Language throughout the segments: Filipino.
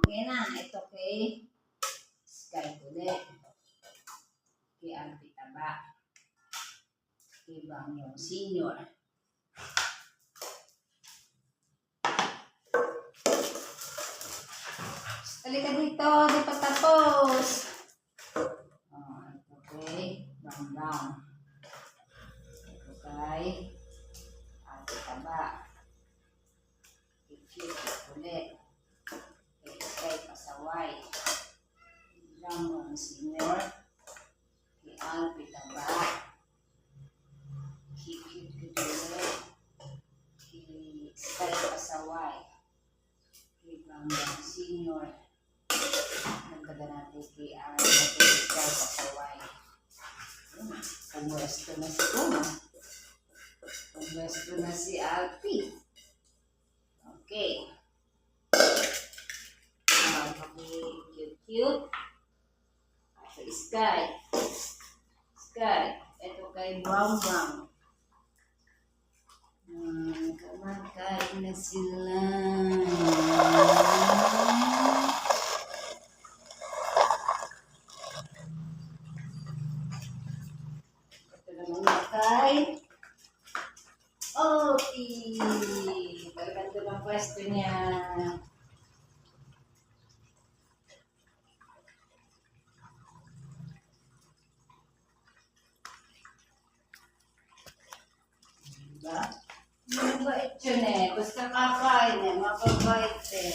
Yan na, ito kay Sky ulit. Kay Alpi Taba. Kay Bangyong Senior. Halika dito, di pa tapos. Ito kay Bangbang. Ito kay Alpi Taba. Kay Cute ulit. Kay Sky Pasaway. Bangyong Senior. Kay Alpi Taba. Kay Cute ulit. Kay Sky Pasaway. Kay Bangyong Senior. Nagdaga natin kay Sky Pasaway. Pumwesto na si Uma. Pumwesto na si Alpi. Okay. Cute. Kay Sky. Sky. Ito kay Bangbang. Kumakain na sila. Ito naman na kay Opie. Pagkanto ng pwesto niya. Diba? Mabait yun eh. Basta kakain eh. Mababait eh.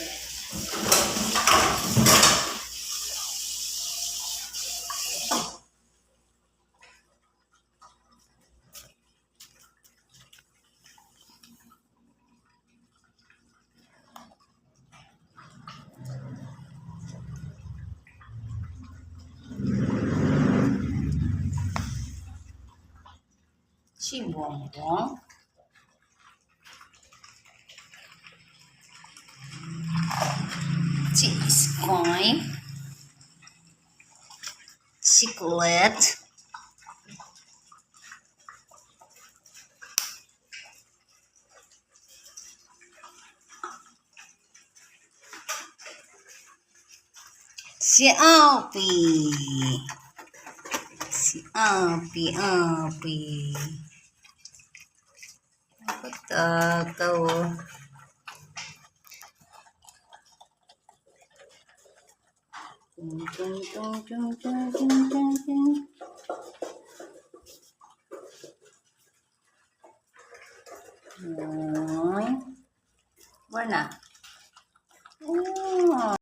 Si Bongbong. Si Sky. Si Colette. Si Alpi. Si Alpi. Tataw. Tung tung tung tung tung tung tung.